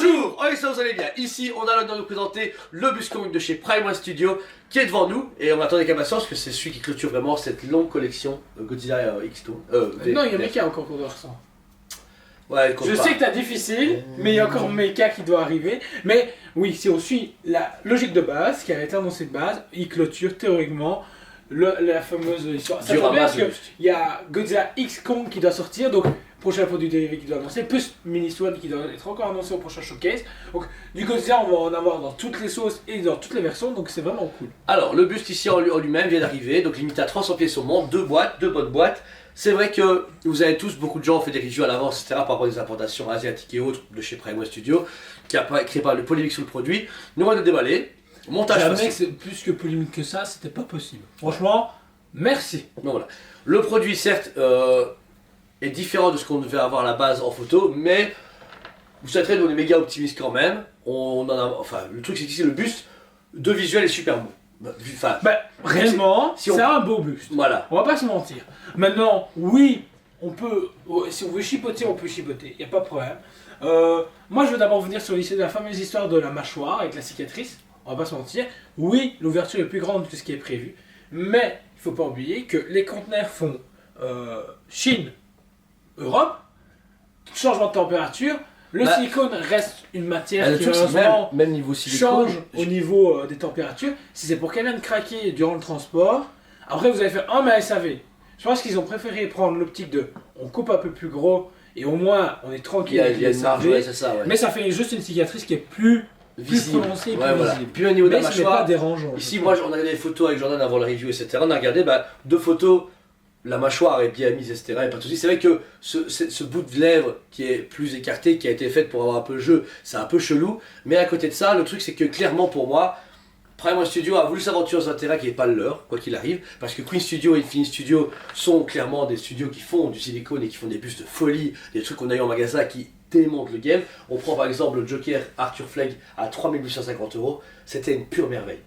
Bonjour, on espère que vous allez bien. Ici, on a l'honneur de vous présenter le bus comic de chez Prime One Studio qui est devant nous et on attend avec impatience parce que c'est celui qui clôture vraiment cette longue collection Godzilla X2. Non, il y a Mecha encore qu'on doit ressentir. Ouais, je sais que t'as difficile, mais il y a encore Mecha qui doit arriver. Mais oui, si on suit la logique de base, qui a été annoncée de base, il clôture théoriquement la fameuse histoire. Ça tombe bien parce qu'il y a Godzilla X Kong qui doit sortir, donc prochain produit dérivé qui doit annoncer, plus Mini-Swan qui doit être encore annoncé au prochain showcase. Donc du Godzilla, on va en avoir dans toutes les sauces et dans toutes les versions, donc c'est vraiment cool. Alors, le buste ici en lui-même vient d'arriver, donc limité à 300 pièces au monde, deux bonnes boîtes. C'est vrai que vous avez tous, beaucoup de gens ont fait des reviews à l'avance, etc. par rapport à des importations asiatiques et autres de chez Prime One Studio, qui a créé pas le polémique sur le produit. Nous on va le déballer. Montage jamais facile. que c'est plus que polémique que ça, c'était pas possible. Franchement, merci. Donc voilà. Le produit, certes, est différent de ce qu'on devait avoir à la base en photo, mais vous savez, nous on est méga optimistes quand même. On en a, enfin, le truc c'est qu'ici le buste de visuel est super beau. Enfin, réellement, si on... c'est un beau buste. Voilà. On va pas se mentir. Maintenant, oui, on peut, si on veut chipoter, on peut chipoter. Y a pas de problème. Moi, je veux d'abord venir sur la fameuse histoire de la mâchoire avec la cicatrice. On va pas se mentir. Oui, l'ouverture est plus grande que ce qui est prévu, mais il faut pas oublier que les conteneurs font Chine, Europe, changement de température. Le silicone reste une matière qui malheureusement même niveau silicone, change au niveau des températures. Si c'est pour qu'elle vienne craquer durant le transport, après vous allez faire un mais SAV. Je pense qu'ils ont préféré prendre l'optique de on coupe un peu plus gros et au moins on est tranquille. Il y a une marge, ouais, c'est ça. Ouais. Mais ça fait juste une cicatrice qui est plus prononcée, plus voilà. visible. Puis au niveau de la mais mâchoire, pas dérangeant. Ici, moi, on a regardé les photos avec Jordan avant la review, etc. On a regardé deux photos. La mâchoire est bien mise, etc. Et pas de soucis. C'est vrai que ce bout de lèvre qui est plus écarté, qui a été fait pour avoir un peu de jeu, c'est un peu chelou. Mais à côté de ça, le truc c'est que clairement pour moi, Prime One Studio a voulu s'aventurer dans un terrain qui n'est pas le leur, quoi qu'il arrive. Parce que Queen Studio et Infinite Studio sont clairement des studios qui font du silicone et qui font des bustes de folie, des trucs qu'on a eu en magasin qui démontent le game. On prend par exemple le Joker Arthur Flegg à 3850 €. C'était une pure merveille.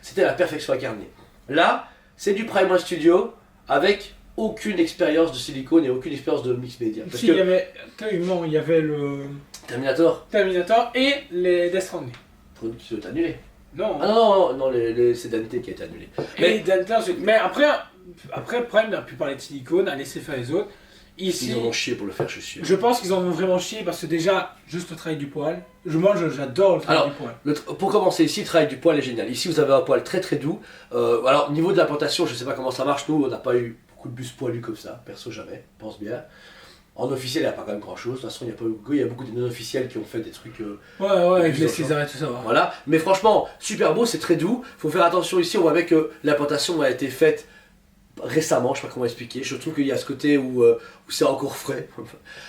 C'était la perfection incarnée. Là, c'est du Prime One Studio avec aucune expérience de silicone et aucune expérience de mix média. Parce il y avait le Terminator et les Death Stranding. qui doit être annulé. Non. Ah non, c'est Dante qui a été annulé. Mais après Prime n'a pu parler de silicone, a laissé faire les autres. Ici, ils en ont chié pour le faire, je suis sûr. Je pense qu'ils en ont vraiment chié parce que déjà, juste le travail du poil. J'adore le travail du poil. Pour commencer, ici, le travail du poil est génial. Ici, vous avez un poil très très doux. Alors, niveau de l'implantation, je sais pas comment ça marche. Nous, on n'a pas eu beaucoup de bus poilus comme ça. Perso, jamais. Pense bien. En officiel, il n'y a pas quand même grand chose. De toute façon, il y a beaucoup de non-officiels qui ont fait des trucs. Ouais, avec les César et tout ça. Ouais. Voilà. Mais franchement, super beau, c'est très doux. Faut faire attention ici. On voit bien que l'implantation a été faite récemment, je sais pas comment expliquer. Je trouve qu'il y a ce côté où c'est encore frais.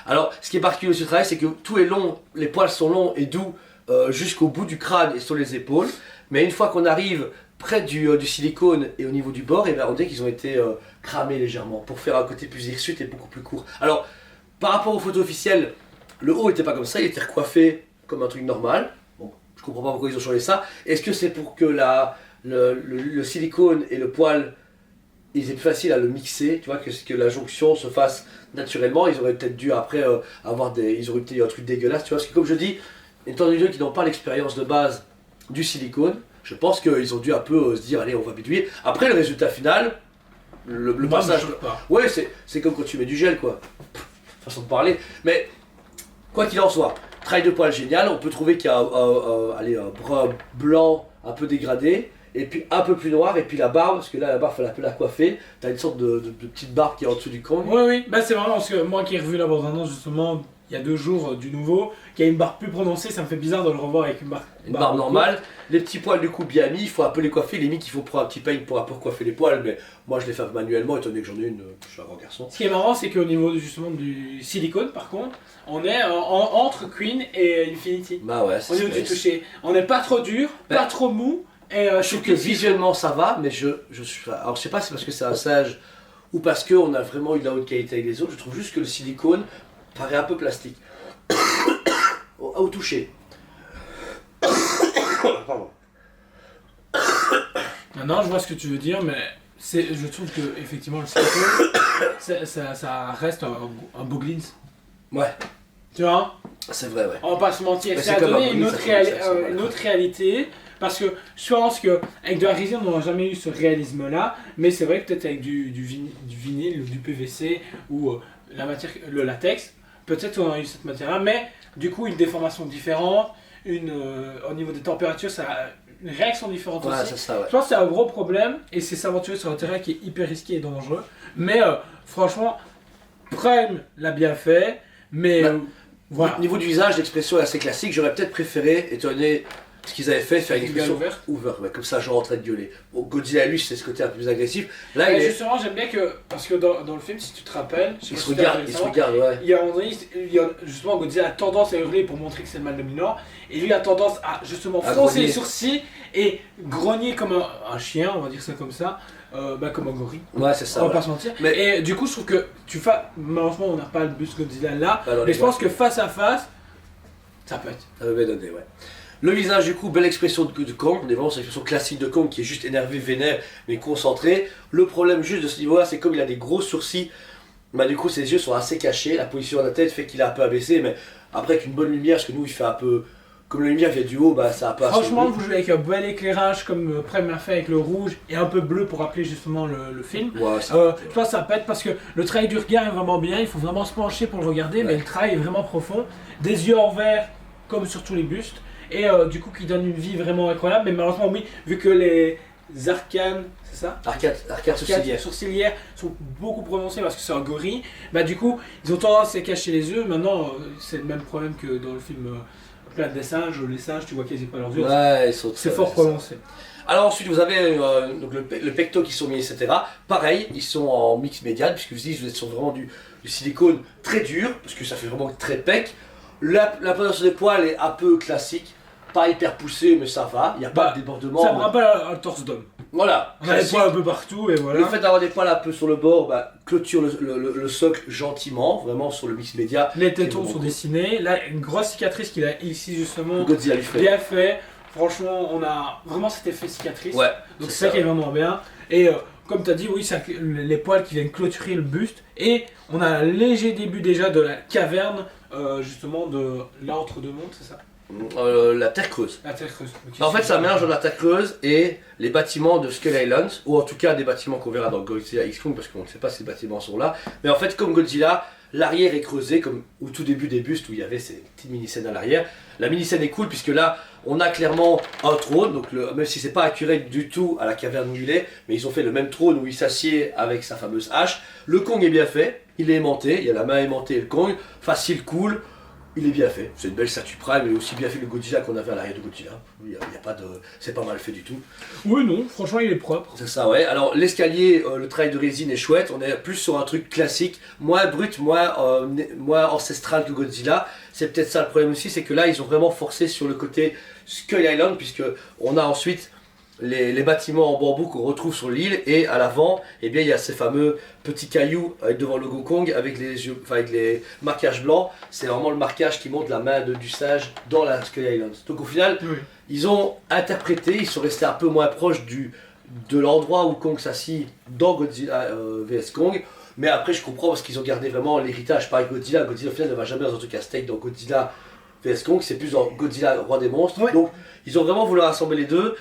Alors, ce qui est particulier sur ce travail, c'est que tout est long, les poils sont longs et doux jusqu'au bout du crâne et sur les épaules. Mais une fois qu'on arrive près du silicone et au niveau du bord, et bien on dit qu'ils ont été cramés légèrement pour faire un côté plus hirsute et beaucoup plus court. Alors, par rapport aux photos officielles, le haut était pas comme ça, il était recoiffé comme un truc normal. Bon, je comprends pas pourquoi ils ont changé ça. Est-ce que c'est pour que le silicone et le poil, il est plus facile à le mixer, tu vois, que la jonction se fasse naturellement. Ils auraient peut-être dû après ils auraient peut-être eu un truc dégueulasse, tu vois, parce que comme je dis, étant donné qu'ils n'ont pas l'expérience de base du silicone, je pense qu'ils ont dû un peu se dire, allez, on va bidouiller. Après, le résultat final, le passage, ouais, c'est comme quand tu mets du gel, quoi. Façon de parler. Mais quoi qu'il en soit, travail de poil génial. On peut trouver qu'il y a un brun blanc un peu dégradé. Et puis un peu plus noir, et puis la barbe, parce que là la barbe il faut un peu la coiffer, t'as une sorte de petite barbe qui est en dessous du crâne. Oui, bah c'est vraiment parce que moi qui ai revu la bande-annonce justement il y a 2 jours du nouveau, qui a une barbe plus prononcée, ça me fait bizarre de le revoir avec une barbe normale. Les petits poils du coup bien mis, il faut un peu les coiffer, limite il faut prendre un petit peigne pour un peu coiffer les poils, mais moi je les fais manuellement étant donné que j'en ai une, je suis un grand garçon. Ce qui est marrant c'est qu'au niveau justement du silicone par contre, on est entre Queen et Infinity. Bah ouais, au niveau du toucher, on n'est pas trop dur, pas trop mou. Je trouve que visuellement ça va, mais alors je sais pas si c'est parce que c'est un sage ou parce qu'on a vraiment eu de la haute qualité avec les autres, je trouve juste que le silicone paraît un peu plastique. au toucher. Pardon. Maintenant je vois ce que tu veux dire, mais je trouve que effectivement le silicone, ça reste un beau glins. Ouais. Tu vois? C'est vrai, ouais. On va pas se mentir, Mais ça c'est a comme donné un une bonus, autre, ça fait une autre réalité. Parce que je pense qu'avec de la résine, on n'aura jamais eu ce réalisme-là. Mais c'est vrai que peut-être avec du vinyle ou du PVC ou la matière, le latex, peut-être on a eu cette matière-là. Mais du coup, une déformation différente, au niveau des températures, ça a une réaction différente Ouais, aussi. c'est ça, ouais. Je pense que c'est un gros problème et c'est s'aventurer sur un terrain qui est hyper risqué et dangereux. Mais franchement, Prime l'a bien fait. Mais Bah, voilà. Niveau du visage, l'expression est assez classique. J'aurais peut-être préféré, étant donné ce qu'ils avaient fait, faire une Une gueule expression ouverte. ouais, comme ça, genre en train de gueuler. Bon, Godzilla, lui, c'est ce côté un peu plus agressif. Là, Et il, est, justement, j'aime bien que, parce que dans le film, si tu te rappelles, je sais il pas se si tu regarde, as il se récemment, regarde, ouais. il y a un moment donné, justement, Godzilla a tendance à hurler pour montrer que c'est le mal dominant, et lui a tendance à justement À froncer grogner. les sourcils et grogner comme un chien, on va dire ça comme ça, comme un gorille. Ouais, c'est ça. On va voilà. pas se mentir. Mais- Et du coup, je trouve que malheureusement, on n'a pas le buste Godzilla là, Bah, dans mais les je pense boîtes. que face à face, ça peut être. Ça m'avait donné, ouais. Le visage, du coup, belle expression de Kong. On est vraiment sur l'expression classique de Kong qui est juste énervé, vénère, mais concentré. Le problème juste de ce niveau-là, c'est comme il a des gros sourcils, bah, du coup, ses yeux sont assez cachés. La position de la tête fait qu'il est un peu abaissé, mais après, avec une bonne lumière, parce que nous, il fait un peu. Comme la lumière vient du haut, bah, ça a pas Franchement, vous jouez avec un bel éclairage comme Prem l'a fait avec le rouge et un peu bleu pour rappeler justement le film. Ouais, c'est- Je pense que ça pète parce que le travail du regard est vraiment bien, il faut vraiment se pencher pour le regarder, mais le travail est vraiment profond. Des yeux en vert, comme sur tous les bustes, et du coup qui donne une vie vraiment incroyable, mais malheureusement, oui, vu que les arcanes, c'est ça? Arcade sourcilière. Sourcilières sont beaucoup prononcées parce que c'est un gorille, bah du coup, ils ont tendance à cacher les yeux. Maintenant, c'est le même problème que dans le film Planète des singes, les singes, tu vois qu'ils n'ont pas leurs yeux. Ouais, ils sont C'est très- fort ça. prononcé. Alors ensuite vous avez donc le pecto qui sont mis, etc. Pareil, ils sont en mix médial, puisque vous dites vous êtes sur vraiment du silicone très dur, parce que ça fait vraiment très pec. La position des poils est un peu classique, pas hyper poussée, mais ça va, il n'y a pas Bah, de débordement. Ça me rappelle un torse d'homme. Voilà, On a des classique. poils un peu partout et voilà. Le fait d'avoir des poils un peu sur le bord bah, clôture le socle gentiment, vraiment sur le mix média. Les tétons sont dessinés. Là, une grosse cicatrice qu'il a ici justement. Godzilla lui fait. Bien fait. Franchement, on a vraiment cet effet cicatrice. Ouais, Donc c'est c'est ça ça. qui est vraiment bien. Et comme tu as dit, oui, les poils qui viennent clôturer le buste. Et on a un léger début déjà de la caverne, justement, de l'entre-deux-mondes, c'est ça? La terre creuse. La terre creuse. Ok, En fait, c'est ça ça. mélange la terre creuse et les bâtiments de Skull Island, ou en tout cas des bâtiments qu'on verra dans Godzilla X-Kong, parce qu'on ne sait pas si les bâtiments sont là. Mais en fait, comme Godzilla, l'arrière est creusé, comme au tout début des bustes où il y avait ces petites mini-scènes à l'arrière. La mini-scène est cool, puisque là, on a clairement un trône, donc même si c'est pas accurate du tout à la caverne où il est, mais ils ont fait le même trône où il s'assied avec sa fameuse hache. Le Kong est bien fait, il est aimanté, il y a la main aimantée et le Kong, facile, cool. Il est bien fait, c'est une belle statue Prime, mais aussi bien fait le Godzilla qu'on avait à l'arrière de Godzilla. Il y a pas de, c'est pas mal fait du tout. Oui, non, franchement, il est propre. C'est ça, ouais. Alors l'escalier, le travail de résine est chouette. On est plus sur un truc classique, moins brut, moins ancestral que Godzilla. C'est peut-être ça le problème aussi, c'est que là ils ont vraiment forcé sur le côté Skull Island, puisque on a ensuite les bâtiments en bambou qu'on retrouve sur l'île, et à l'avant, eh bien il y a ces fameux petits cailloux devant le logo Kong avec les yeux, enfin, avec les marquages blancs. C'est vraiment le marquage qui montre la main du sage dans la Skull Island. Donc au final, Oui. ils ont interprété, ils sont restés un peu moins proches de l'endroit où Kong s'assit dans Godzilla vs Kong. Mais après, je comprends parce qu'ils ont gardé vraiment l'héritage. Pareil, Godzilla au final ne va jamais dans un truc à steak dans Godzilla vs Kong, c'est plus dans Godzilla Roi des monstres. Ouais. Donc, ils ont vraiment voulu rassembler les deux.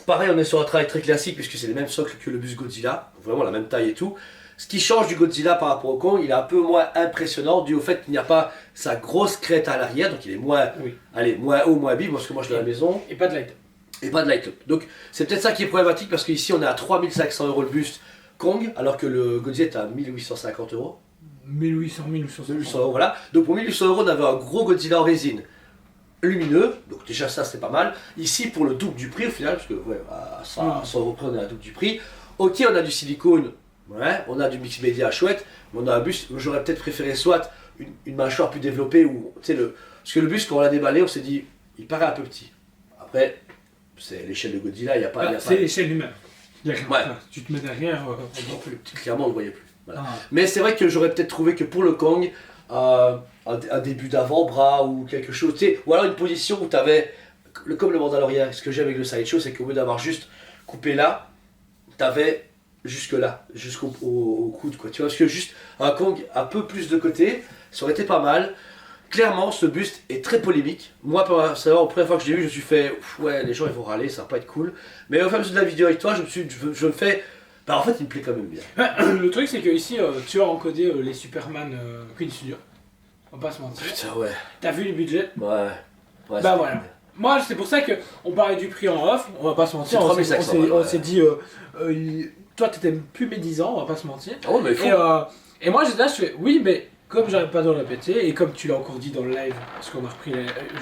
Pareil, on est sur un travail très classique puisque c'est les mêmes socles que le bus Godzilla, vraiment la même taille et tout. Ce qui change du Godzilla par rapport au Kong, il est un peu moins impressionnant dû au fait qu'il n'y a pas sa grosse crête à l'arrière, donc il est moins, Oui. allez, moins haut, moins bip, parce que moi je l'ai à la maison. Et pas de light. Et pas de light up. Donc c'est peut-être ça qui est problématique parce qu'ici on est à 3500 € le buste Kong alors que le Godzilla est à 1850 €. 1800, 1800. 1800 €, voilà. Donc pour 1800 € on avait un gros Godzilla en résine lumineux, donc déjà ça c'est pas mal. Ici pour le double du prix au final, parce que ouais, à 100 € près on est à double du prix. Ok, on a du silicone, ouais, on a du mix média chouette, mais on a un buste, j'aurais peut-être préféré soit une mâchoire plus développée ou tu sais parce que le buste quand on l'a déballé on s'est dit il paraît un peu petit. Après c'est l'échelle de Godzilla, il n'y a pas. C'est l'échelle humaine. Y a rien. Ouais. Enfin, tu te mets derrière, on voit plus. Clairement on le voyait plus. Voilà. Ah. Mais c'est vrai que j'aurais peut-être trouvé que pour le Kong, un début d'avant-bras ou quelque chose, tu sais, ou alors une position où tu avais, comme le Mandalorian, ce que j'ai avec le sideshow, c'est qu'au lieu d'avoir juste coupé là, tu avais jusque là, jusqu'au au coude, quoi. Tu vois, parce que juste un Kong un peu plus de côté, ça aurait été pas mal. clairement, ce buste est très polémique. Moi, c'est vraiment la première fois que je l'ai vu, je me suis fait, ouais, les gens ils vont râler, ça va pas être cool. Mais au fur et à mesure de la vidéo avec toi, je me fais, bah en fait, il me plaît quand même bien. Le truc, c'est que ici, tu as encodé les Superman Queen Studio. On va pas se mentir. Putain, ouais. T'as vu le budget? Ouais. Bah voilà. Moi, c'est pour ça que on parlait du prix en off, on va pas se mentir. C'est On 3500, s'est dit, toi, t'étais plus médisant, on va pas se mentir. Ah ouais, mais il faut. Et moi, j'étais là, je fais, oui, mais comme j'arrête pas de le répéter, et comme tu l'as encore dit dans le live, parce qu'on a repris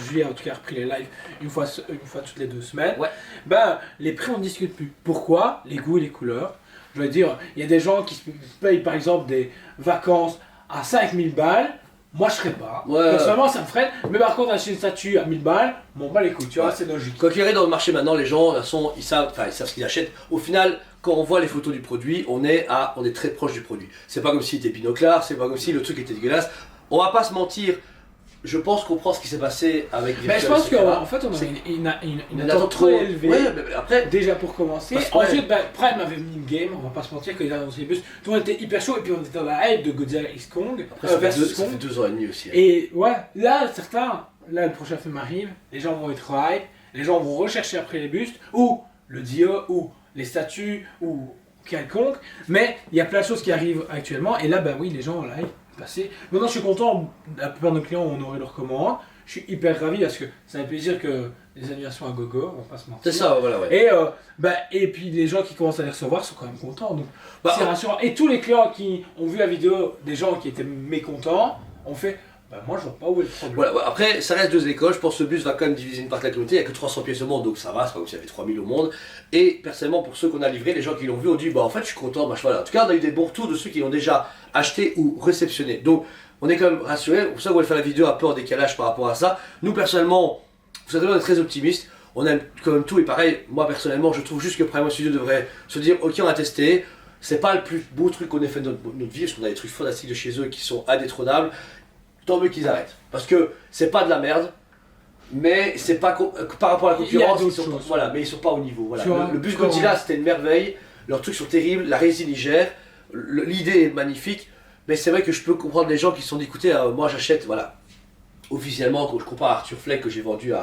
Julien en tout cas a repris les lives une fois toutes les 2 semaines, Ouais. ben les prix on ne discute plus. Pourquoi? Les goûts et les couleurs. Je veux dire, il y a des gens qui se payent par exemple des vacances à 5000 balles. Moi je ferais pas. Ouais. Personnellement ça me ferait. Mais par contre acheter une statue à 1000 balles, bon bah les couilles, tu vois, Ouais. c'est logique. Quoi qu'il arrive dans le marché maintenant, les gens, de toute façon, ils savent ce qu'ils achètent. Au final, quand on voit les photos du produit, on est très proche du produit. C'est pas comme s'il était binoclard, c'est pas comme si le truc était dégueulasse. On va pas se mentir. Je pense qu'on comprend ce qui s'est passé avec Mais je pense qu'en fait on a une attente trop élevée. Ouais, mais après, Déjà pour commencer. Parce que, Ensuite, Prime avait mis une game, on va pas se mentir, quand il a annoncé les bus. Tout le monde était hyper chaud et puis on était dans la hype de Godzilla X Kong. ça Versus fait Kong. 2 ans et demi aussi. Hein. Et ouais, là, le prochain film arrive, les gens vont être hype, les gens vont rechercher après les bustes, ou le Dio, ou les statues, ou quelconque. Mais il y a plein de choses qui arrivent actuellement, et là, bah oui, les gens ont la hype passée. Maintenant, je suis content, la plupart de nos clients ont honoré leur commande. Je suis hyper ravi parce que ça fait plaisir que les annulations à gogo, on va pas se mentir. C'est ça, voilà, ouais. Et puis les gens qui commencent à les recevoir sont quand même contents. Donc Bah, c'est rassurant. Et tous les clients qui ont vu la vidéo, des gens qui étaient mécontents, ont fait bah moi je vois pas où est le problème. Voilà, ouais. Après, ça reste 2 écoles. Je pense que ce bus va quand même diviser une partie de la communauté. Il n'y a que 300 pièces au monde, donc ça va. C'est pas comme s'il y avait 3000 au monde. Et personnellement, pour ceux qu'on a livrés, les gens qui l'ont vu ont dit bah en fait, je suis content. Bah, voilà. En tout cas, on a eu des bons retours de ceux qui l'ont déjà acheté ou réceptionné. Donc, on est quand même rassurés. C'est pour ça qu'on va faire la vidéo un peu en décalage par rapport à ça. Nous, personnellement, vous savez, on est très optimistes. On aime quand même tout. Et pareil, moi personnellement, je trouve juste que Prime Studio devrait se dire ok, on a testé. C'est pas le plus beau truc qu'on ait fait de notre vie, parce qu'on a des trucs fantastiques de chez eux qui sont indétrônables. Tant mieux qu'ils arrêtent. Parce que c'est pas de la merde, mais c'est pas par rapport à la concurrence, voilà, mais ils sont pas au niveau. Voilà. Le bus Godzilla c'était une merveille, leurs trucs sont terribles, la résine y gère, l'idée est magnifique, mais c'est vrai que je peux comprendre les gens qui se sont dit écoutez, moi j'achète, voilà. Officiellement, quand je compare Arthur Fleck que j'ai vendu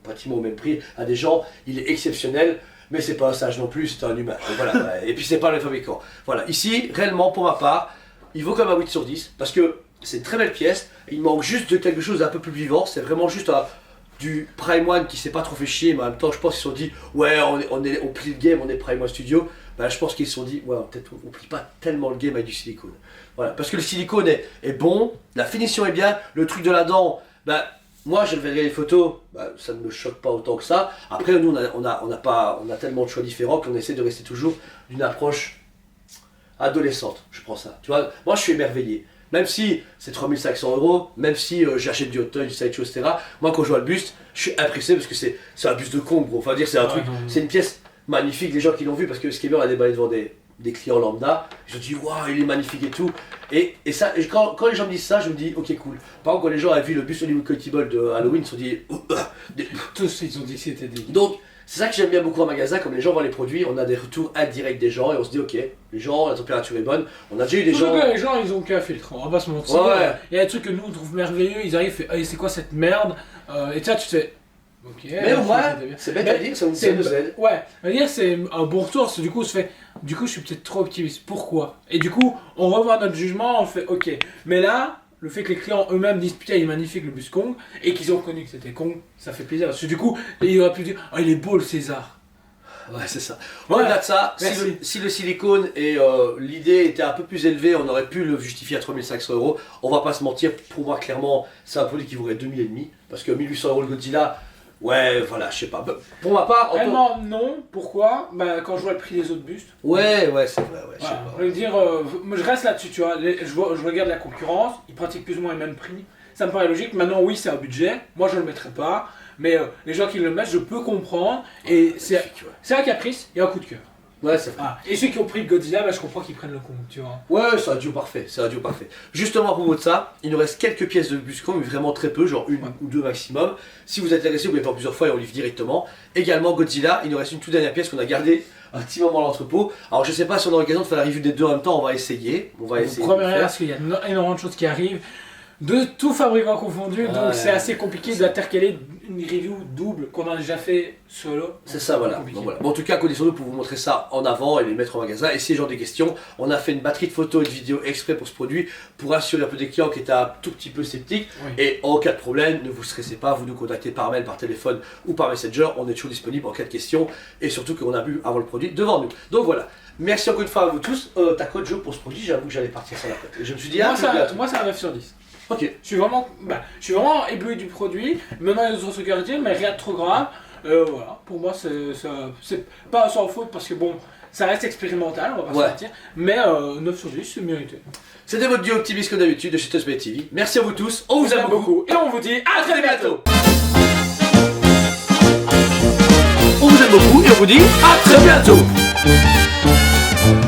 pratiquement au même prix à des gens, il est exceptionnel. Mais c'est pas un sage non plus, c'est un humain. Donc voilà. Et puis c'est pas le fabricant. Voilà. Ici, réellement, pour ma part, il vaut comme un 8 sur 10 parce que c'est une très belle pièce. Il manque juste de quelque chose d'un peu plus vivant. C'est vraiment juste du Prime One qui s'est pas trop fait chier, mais en même temps, je pense qu'ils se sont dit ouais, on plie le game, on est Prime One Studio. Ben, je pense qu'ils se sont dit ouais, peut-être on plie pas tellement le game avec du silicone. Voilà. Parce que le silicone est bon, la finition est bien, le truc de la dent, ben. Moi, je verrai les photos, bah, ça ne me choque pas autant que ça. Après, nous, on a tellement de choix différents qu'on essaie de rester toujours d'une approche adolescente, je prends ça. Tu vois, moi, je suis émerveillé. Même si c'est 3500 €, même si j'achète du Hot Toy, du Sideshow, etc. Moi, quand je vois le buste, je suis impressionné parce que c'est un buste de con, gros. Enfin, dire, c'est un truc, c'est une pièce magnifique. Les gens qui l'ont vu, parce que Scammer a déballé devant des clients lambda, ils ont dit waouh, il est magnifique et tout. Et ça, quand les gens me disent ça, je me dis ok, cool. Par contre, quand les gens avaient vu le bus Hollywood Collectible de Halloween, ils se sont dit tous ils ont dit que c'était dégueu. Donc, c'est ça que j'aime bien beaucoup en magasin, comme les gens voient les produits, on a des retours indirects des gens et on se dit ok, les gens, la température est bonne. On a déjà eu des gens. Les gens ils ont qu'un filtre, on va pas se mentir. Ouais. Il y a des trucs que nous on trouve merveilleux, ils arrivent, hey, c'est quoi cette merde et ça tu te fais. Ok. Mais au moins, c'est bête à dire, ça nous aide. Ouais, à dire c'est un bon retour, parce que du coup on se fait. Du coup je suis peut-être trop optimiste. Pourquoi? Et du coup on revoit notre jugement, on fait ok. Mais là, le fait que les clients eux-mêmes disent putain il est magnifique le bus Kong et qu'ils ont connu que c'était Kong, ça fait plaisir. Parce que du coup, il aurait pu dire oh il est beau le César. Ouais, c'est ça. Au-delà de ça, si le silicone et l'idée était un peu plus élevée, on aurait pu le justifier à 3500 €. On va pas se mentir, pour moi, clairement, c'est un produit qui vaudrait 2000 €. Parce que 1800 € le Godzilla, ouais, voilà, je sais pas. Pour ma part, Vraiment, non. Pourquoi? Bah, quand je vois le prix des autres bustes. Ouais, c'est vrai, ouais, je sais Voilà. pas. Je veux dire, moi je reste là-dessus, tu vois. Je regarde la concurrence, ils pratiquent plus ou moins les mêmes prix. Ça me paraît logique. Maintenant, oui, c'est un budget. Moi, je le mettrai pas. Mais les gens qui le mettent, je peux comprendre. Et c'est un caprice et un coup de cœur. Ouais, c'est vrai. Et ceux qui ont pris le Godzilla, bah, je comprends qu'ils prennent le con, tu vois. Ouais, c'est un duo parfait, Justement, à propos de ça, il nous reste quelques pièces de Buscon, mais vraiment très peu, genre une ou deux maximum. Si vous êtes intéressé, vous pouvez faire plusieurs fois et on livre directement. Également, Godzilla, il nous reste une toute dernière pièce qu'on a gardée un petit moment à l'entrepôt. Alors, je sais pas si on a l'occasion de faire la review des deux en même temps, on va essayer. Première parce qu'il y a énormément de choses qui arrivent. de tout fabricant confondu, donc Ouais. c'est assez compliqué d'intercaler une review double qu'on a déjà fait solo. C'est ça, voilà. Compliqué. Donc, voilà. Bon, en tout cas, connaissons-nous pour vous montrer ça en avant et les mettre en magasin. Et si les gens ont des questions, on a fait une batterie de photos et de vidéos exprès pour ce produit, pour assurer un peu des clients qui étaient un tout petit peu sceptiques. Oui. Et en cas de problème, ne vous stressez pas, vous nous contactez par mail, par téléphone ou par Messenger. On est toujours disponible en cas de questions. Et surtout qu'on a vu avant le produit devant nous. Donc voilà. Merci encore une fois à vous tous. Ta cote Joe pour ce produit, j'avoue que j'allais partir sans la cote. Et je me suis dit, Moi, plus bientôt. moi, c'est un 9 sur 10. Ok. Je suis vraiment ébloui du produit. Maintenant, il y a des autres gardiens, mais rien de trop grave. Voilà, pour moi, c'est pas sans faute parce que bon, ça reste expérimental, on va pas Ouais. se mentir. Mais 9 sur 10, c'est mérité. C'était votre duo optimiste comme d'habitude de chez Touch TV. Merci à vous tous. On vous aime beaucoup. Et on vous dit à très bientôt. On vous aime beaucoup et on vous dit à très bientôt.